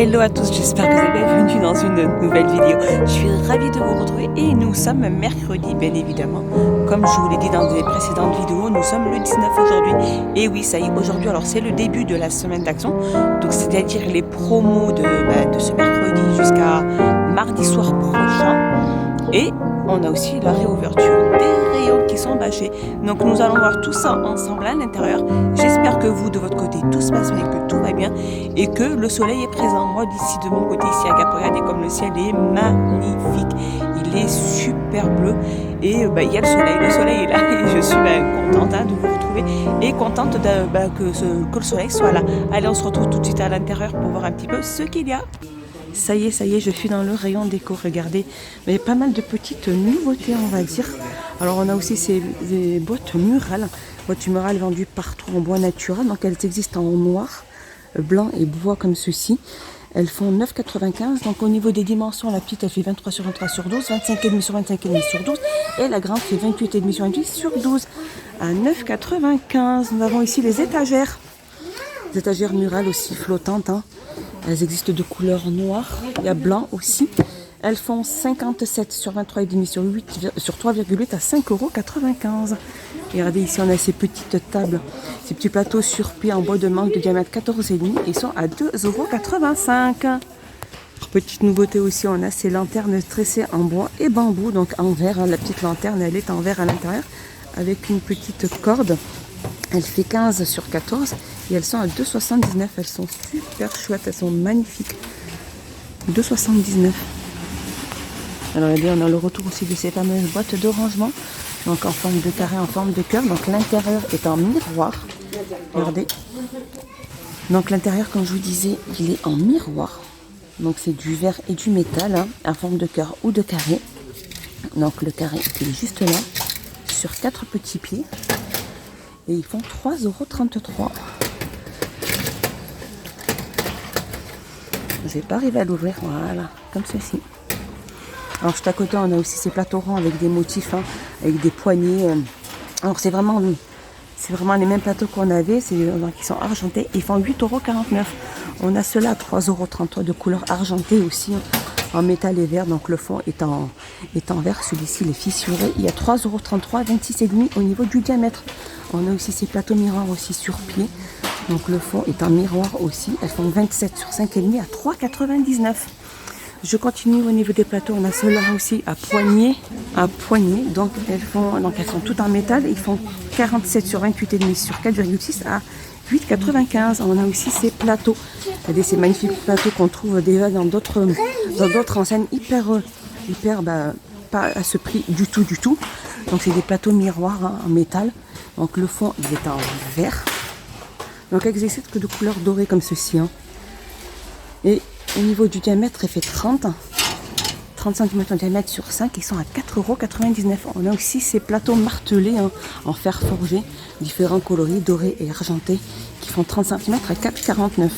Hello à tous, j'espère que vous avez bienvenue dans une nouvelle vidéo. Je suis ravie de vous retrouver et nous sommes mercredi, bien évidemment. Comme je vous l'ai dit dans les précédentes vidéos, nous sommes le 19 aujourd'hui. Et oui, ça y est, aujourd'hui, alors c'est le début de la semaine d'action. Donc c'est-à-dire les promos de ce mercredi jusqu'à mardi soir prochain. Et on a aussi la réouverture des rayons qui sont bâchés. Donc nous allons voir tout ça ensemble à l'intérieur. J'espère que vous, de votre côté, tout se passe bien, que tout va bien et que le soleil est présent. Moi, d'ici de mon côté, ici à Gap, regardez comme le ciel est magnifique. Il est super bleu et il y a le soleil. Le soleil est là et je suis contente de vous retrouver et contente que le soleil soit là. Allez, on se retrouve tout de suite à l'intérieur pour voir un petit peu ce qu'il y a. Ça y est, je suis dans le rayon déco, regardez. Mais il y a pas mal de petites nouveautés, on va dire. Alors, on a aussi ces boîtes murales. Boîtes murales vendues partout en bois naturel. Donc, elles existent en noir, blanc et bois comme ceci. Elles font 9,95. Donc, au niveau des dimensions, la petite, elle fait 23 sur 23 sur 12, 25,5 sur 25,5 sur 12. Et la grande fait 28,5 sur 28 sur 12 à 9,95. Nous avons ici les étagères. Les étagères murales aussi flottantes, hein. Elles existent de couleur noire, il y a blanc aussi. Elles font 57 sur 23,5 sur 3,8 à 5,95 €. Et regardez ici, on a ces petites tables, ces petits plateaux sur pied en bois de mangue de diamètre 14,5. Ils sont à 2,85 €. Petite nouveauté aussi, on a ces lanternes tressées en bois et bambou, donc en verre. Hein. La petite lanterne, elle est en verre à l'intérieur avec une petite corde. Elle fait 15 sur 14 et elles sont à 2,79 €. Elles sont super chouettes, elles sont magnifiques. 2,79 €. Alors regardez, on a le retour aussi de ces fameuses boîtes de rangement. Donc en forme de carré, en forme de cœur. Donc l'intérieur est en miroir. Regardez. Donc l'intérieur, comme je vous disais, il est en miroir. Donc c'est du verre et du métal, hein, en forme de cœur ou de carré. Donc le carré est juste là, sur 4 petits pieds. Et ils font 3,33 €. Je vais pas arriver à l'ouvrir, voilà, comme ceci. Alors juste à côté, on a aussi ces plateaux ronds avec des motifs, hein, avec des poignées. Alors c'est vraiment les mêmes plateaux qu'on avait, qui sont argentés. Ils font 8,49 €. On a ceux-là à 3,33 € de couleur argentée aussi, hein, en métal et verre. Donc le fond est en verre. Celui-ci, il est fissuré. Il y a 3,33 €, 26,5 € au niveau du diamètre. On a aussi ces plateaux miroirs aussi sur pied. Donc le fond est en miroir aussi. Elles font 27 sur 5,5 à 3,99 €. Je continue au niveau des plateaux. On a ceux-là aussi à poignée. Donc elles sont toutes en métal. Ils font 47 sur 28,5 sur 4,6 à 8,95 €. On a aussi ces plateaux. Regardez ces magnifiques plateaux qu'on trouve déjà dans d'autres enseignes hyper pas à ce prix du tout. Donc c'est des plateaux miroirs, hein, en métal. Donc le fond il est en verre. Donc elles existent que de couleur dorée comme ceci, hein. Et au niveau du diamètre, il fait 30 cm de diamètre sur 5. Ils sont à 4,99 €. On a aussi ces plateaux martelés, hein, en fer forgé, différents coloris, dorés et argentés, qui font 30 cm à 4,49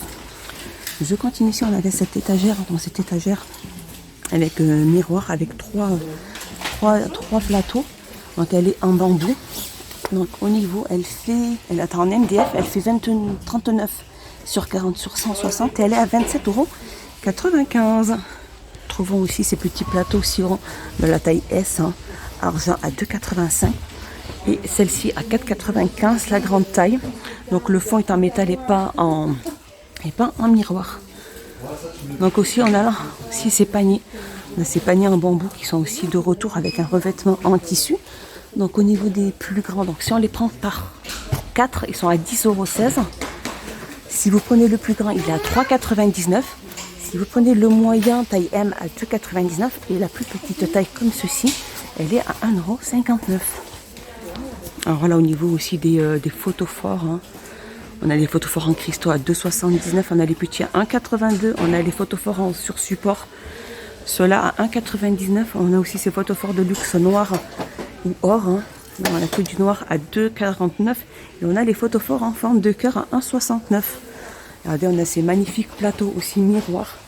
€. Je continue ici, on avait cette étagère. Dans cette étagère, avec miroir, avec trois plateaux. Donc elle est en bambou. Donc au niveau, elle est en MDF, elle fait 39 sur 40 sur 160 et elle est à 27,95 €. Trouvons aussi ces petits plateaux sirop de la taille S, hein, argent à 2,85 € et celle-ci à 4,95 €, la grande taille. Donc le fond est en métal et pas en miroir. Donc aussi on a là aussi ces paniers. On a ces paniers en bambou qui sont aussi de retour avec un revêtement en tissu. Donc au niveau des plus grands, donc si on les prend par 4, ils sont à 10,16 €. Si vous prenez le plus grand, il est à 3,99 €. Si vous prenez le moyen, taille M, à 2,99 € et la plus petite taille comme ceci, elle est à 1,59 €. Alors là, au niveau aussi des photophores, hein. On a les photophores en cristaux à 2,79 €, on a les petits à 1,82 €, on a les photophores sur support, ceux-là à 1,99 €. On a aussi ces photophores de luxe noir ou or, hein. On a que du noir à 2,49 € et on a les photophores en forme de cœur à 1,69 €. Regardez, on a ces magnifiques plateaux aussi miroirs.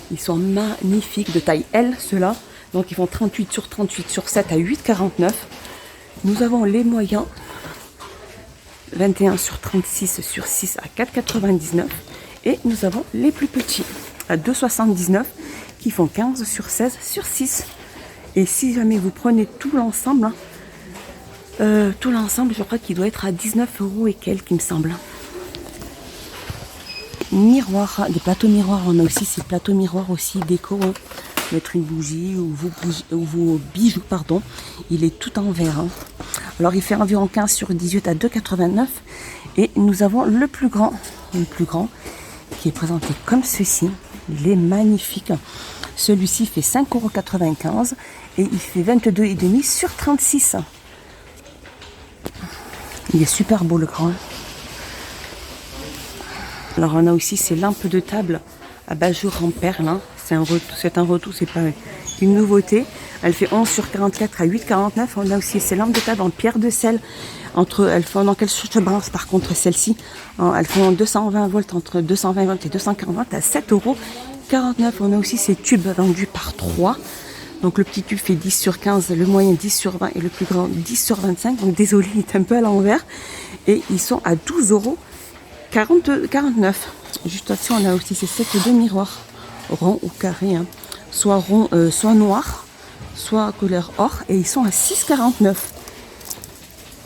Ils sont magnifiques, de taille L, ceux-là. Donc ils font 38 sur 38 sur 7 à 8,49 €. Nous avons les moyens, 21 sur 36 sur 6 à 4,99 € et nous avons les plus petits. à 2,79 qui font 15 sur 16 sur 6. Et si jamais vous prenez tout l'ensemble, je crois qu'il doit être à 19 € et quelques, il me semble. Miroirs, des plateaux miroirs, on a aussi ces plateaux miroirs aussi déco, hein. Mettre une bougie ou vos bijoux, pardon. Il est tout en verre, hein. Alors il fait environ 15 sur 18 à 2,89. Et nous avons le plus grand qui est présenté comme ceci. Il est magnifique. Celui-ci fait 5,95 € et il fait 22,5 sur 36. Il est super beau le grand. Alors on a aussi ces lampes de table à bas-jour en perles, hein. C'est un retour, c'est pas une nouveauté. Elle fait 11 sur 44 à 8,49. On a aussi ces lampes de table en pierre de sel. Elles font dans quelle sorte de branche par contre celles-ci, elles font 220 volts, entre 220 volts et 240 volts à 7,49 €. On a aussi ces tubes vendus par 3. Donc le petit tube fait 10 sur 15, le moyen 10 sur 20 et le plus grand 10 sur 25. Donc désolé, il est un peu à l'envers. Et ils sont à 12,49 €. Juste au-dessus, on a aussi ces sets de miroirs, ronds ou carrés, hein. Soit rond, soit noir, soit couleur or. Et ils sont à 6,49 €.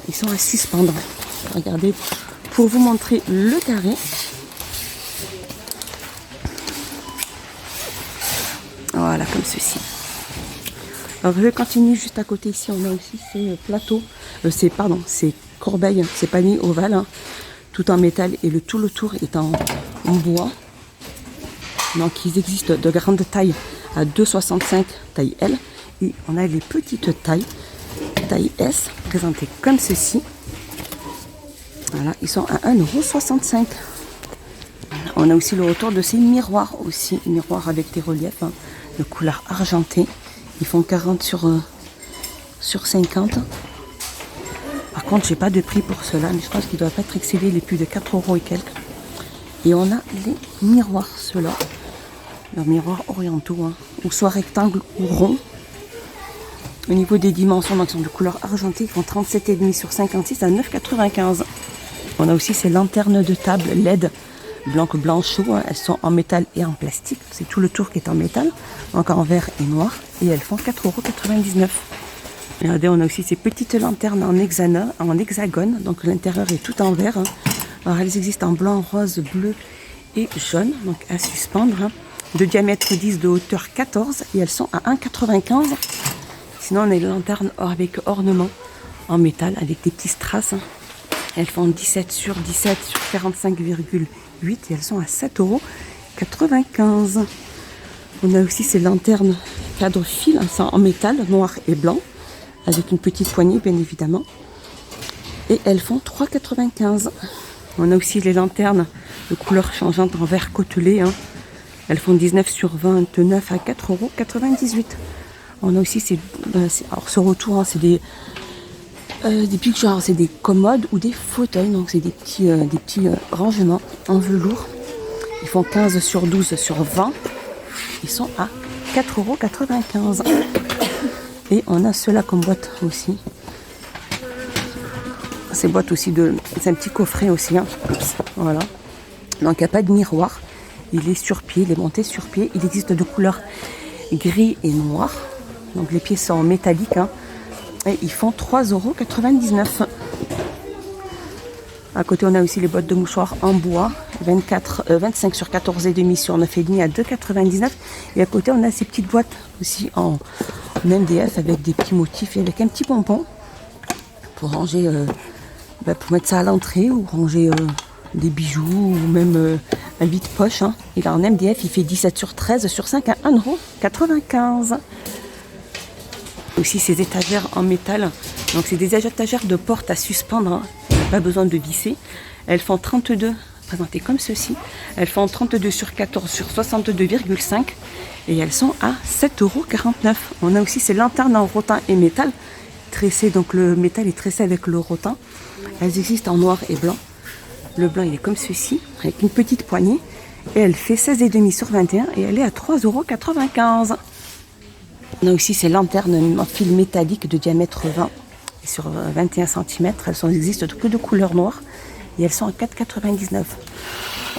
Ils sont à suspendre. Regardez, pour vous montrer le carré. Voilà, comme ceci. Alors je continue juste à côté ici. On a aussi ces plateaux, ces corbeilles, ces paniers ovales, hein, tout en métal et tout le tour est en bois. Donc ils existent de grande taille à 2,65 taille L. Et on a les petites tailles S, présentées comme ceci. Voilà, ils sont à 1,65 €. On a aussi le retour de ces miroirs aussi, miroirs avec des reliefs, hein, de couleur argentée. Ils font 40 sur 50. Par contre, j'ai pas de prix pour cela, mais je pense qu'ils ne doivent pas être excédés les plus de 4 € et quelques. Et on a les miroirs, ceux-là. Les miroirs orientaux, hein, ou soit rectangle ou rond. Au niveau des dimensions, donc, ils sont de couleur argentée, ils font 37,5 sur 56 à 9,95 €. On a aussi ces lanternes de table LED blanches, hein. Elles sont en métal et en plastique. C'est tout le tour qui est en métal, donc en vert et noir. Et elles font 4,99 €. Regardez, on a aussi ces petites lanternes en hexagone. Donc l'intérieur est tout en verre, hein. Alors elles existent en blanc, rose, bleu et jaune. Donc à suspendre, hein. De diamètre 10, de hauteur 14. Et elles sont à 1,95 €. Sinon, on a les lanternes avec ornement en métal avec des petits strass, hein. Elles font 17 sur 17 sur 45,8 et elles sont à 7,95 €. On a aussi ces lanternes cadre fil, hein, en métal noir et blanc avec une petite poignée bien évidemment. Et elles font 3,95 €. On a aussi les lanternes de couleur changeante en vert côtelé, hein. Elles font 19 sur 29 à 4,98 €. On a aussi alors ce retour, hein, c'est des pics, genre c'est des commodes ou des fauteuils, donc c'est des petits rangements en velours. Ils font 15 sur 12 sur 20. Ils sont à 4,95 €. Et on a ceux-là comme boîte aussi. Ces boîtes aussi, c'est un petit coffret aussi, hein. Voilà. Donc il n'y a pas de miroir. Il est sur pied, il est monté sur pied. Il existe de couleurs gris et noir. Donc les pieds sont métalliques, hein. Et ils font 3,99 €. À côté, on a aussi les boîtes de mouchoirs en bois, 25 sur 14,5 sur 9,5 à 2,99 €. Et à côté, on a ces petites boîtes aussi en MDF avec des petits motifs et avec un petit pompon pour ranger, pour mettre ça à l'entrée ou ranger des bijoux ou même un vide-poche, hein. Et là, en MDF, il fait 17 sur 13 sur 5 à 1,95 €. Aussi ces étagères en métal, donc c'est des étagères de porte à suspendre, hein. Pas besoin de visser. Elles font 32, présentées comme ceci. Elles font 32 sur 14 sur 62,5 et elles sont à 7,49 €. On a aussi ces lanternes en rotin et métal tressé, donc le métal est tressé avec le rotin. Elles existent en noir et blanc. Le blanc il est comme ceci avec une petite poignée et elle fait 16,5 sur 21 et elle est à 3,95 €. On a aussi ces lanternes en fil métallique de diamètre 20 sur 21 cm. Elles existent que de couleur noire et elles sont à 4,99 €.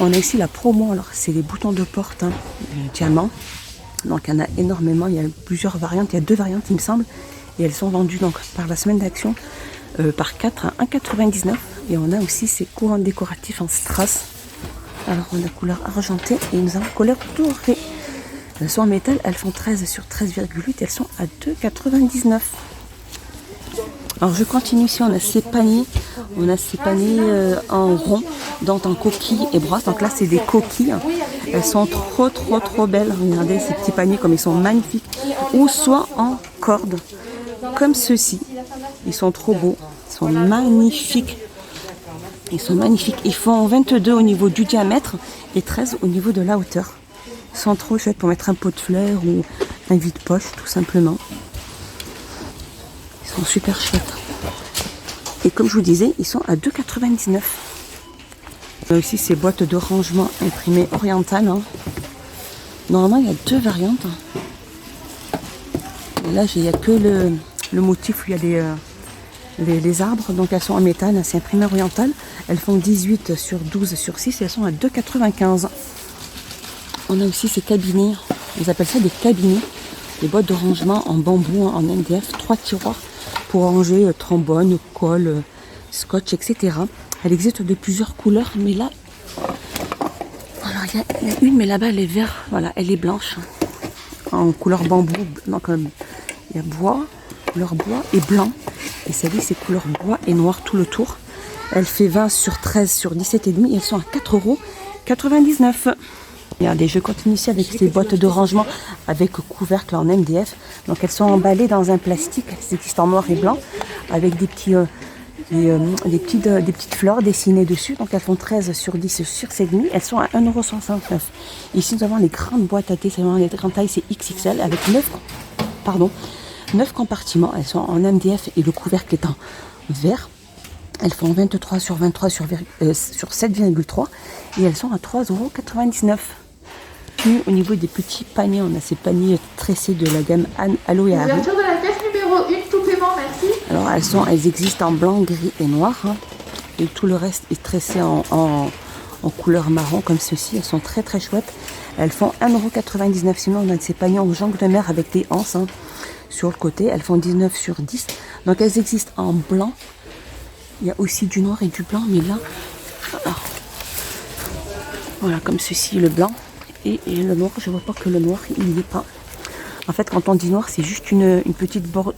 On a ici la promo, alors c'est les boutons de porte diamant. Donc il y en a énormément, il y a plusieurs variantes, il y a 2 variantes il me semble. Et elles sont vendues donc par la semaine d'action par 4 à 1,99 €. Et on a aussi ces couronnes décoratifs en strass. Alors on a couleur argentée et nous avons couleur dorée. Elles sont en métal, elles font 13 sur 13,8, elles sont à 2,99 €. Alors je continue ici, on a ces paniers en rond, donc en coquille et brosse. Donc là c'est des coquilles, elles sont trop belles. Regardez ces petits paniers comme ils sont magnifiques. Ou soit en corde, comme ceux-ci. Ils sont trop beaux, ils sont magnifiques. Ils sont magnifiques. Ils font 22 au niveau du diamètre et 13 au niveau de la hauteur. Ils sont trop chouettes pour mettre un pot de fleurs ou un vide-poche tout simplement. Ils sont super chouettes. Et comme je vous disais, ils sont à 2,99 €. On a aussi ces boîtes de rangement imprimées orientales. Normalement, il y a 2 variantes. Et là, il n'y a que le motif où il y a les arbres. Donc, elles sont en métal. C'est imprimé oriental. Elles font 18 sur 12 sur 6 et elles sont à 2,95 €. On a aussi ces cabinets. Ils appellent ça des cabinets. Des boîtes de rangement en bambou, en MDF. 3 tiroirs pour ranger trombone, colle, scotch, etc. Elle existe de plusieurs couleurs, mais là, alors il y a une, mais là-bas elle est verte, voilà, elle est blanche, en couleur bambou. Donc il y a bois, couleur bois et blanc, et celle-ci c'est couleur bois et noir tout le tour. Elle fait 20 sur 13 sur 17,5 et elles sont à 4,99 €. Regardez, je continue ici avec ces boîtes de rangement avec couvercle en MDF. Donc elles sont emballées dans un plastique, elles existent en noir et blanc, avec des petites fleurs dessinées dessus. Donc elles font 13 sur 10 sur 7,5. Elles sont à 1,69 €. Ici nous avons les grandes boîtes à thé, c'est vraiment les grandes tailles, c'est XXL avec 9 compartiments. Elles sont en MDF et le couvercle est en verre. Elles font 23 sur 23 sur 7,3 et elles sont à 3,99 €. Puis, au niveau des petits paniers, on a ces paniers tressés de la gamme Aloe Harry. Ouverture de la caisse numéro 1, tout paiement, merci. Alors elles existent en blanc, gris et noir. Et tout le reste est tressé en couleur marron comme ceci. Elles sont très chouettes. Elles font 1,99 €. Sinon on a ces paniers en jongle de mer avec des anses sur le côté. Elles font 19 sur 10. Donc elles existent en blanc. Il y a aussi du noir et du blanc, mais là, voilà, comme ceci, le blanc et le noir. Je vois pas que le noir, il n'y est pas. En fait, quand on dit noir, c'est juste une petite bande.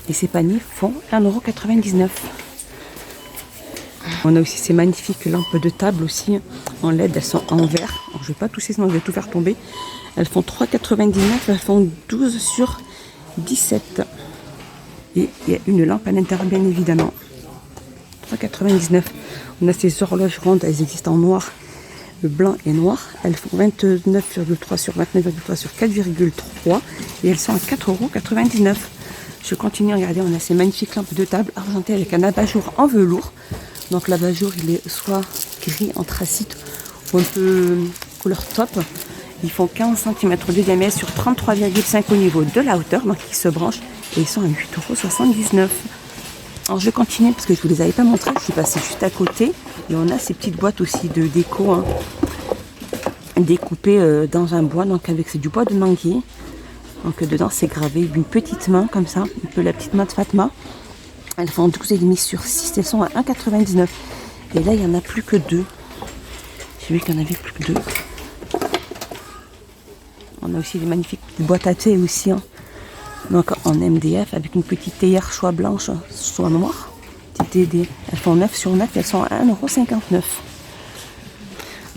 Et ces paniers font 1,99 €. On a aussi ces magnifiques lampes de table aussi en LED. Elles sont en verre. Alors, je ne vais pas tousser, sinon je vais tout faire tomber. Elles font 3,99 €. Elles font 12 sur 17. Et il y a une lampe à l'intérieur, bien évidemment. 3,99 €. On a ces horloges rondes, elles existent en noir, blanc et noir. Elles font 29,3 sur 29,3 sur 4,3 et elles sont à 4,99 €. Je continue, regardez, on a ces magnifiques lampes de table argentées avec un abat-jour en velours. Donc l'abat-jour, il est soit gris anthracite ou un peu couleur top. Ils font 15 cm de diamètre sur 33,5 au niveau de la hauteur, donc ils se branchent et ils sont à 8,79 €. Alors je continue parce que je ne vous les avais pas montrés, je suis passée juste à côté et on a ces petites boîtes aussi de déco découpées dans un bois, donc avec c'est du bois de manguier. Donc dedans c'est gravé une petite main comme ça, un peu la petite main de Fatma. Elles font 12,5 sur 6, elles sont à 1,99 €. Et là il n'y en a plus que 2. J'ai vu qu'il y en avait plus que 2. On a aussi des magnifiques boîtes à thé aussi, donc en MDF avec une petite théière soit blanche, soit noire. Elles font 9 sur 9, elles sont à 1,59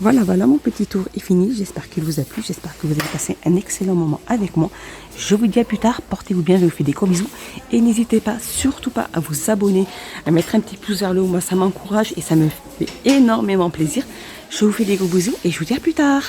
€. Voilà, mon petit tour est fini. J'espère qu'il vous a plu, j'espère que vous avez passé un excellent moment avec moi. Je vous dis à plus tard, portez-vous bien, je vous fais des gros bisous. Et n'hésitez pas, surtout pas, à vous abonner, à mettre un petit pouce vers le haut, moi ça m'encourage et ça me fait énormément plaisir. Je vous fais des gros bisous et je vous dis à plus tard.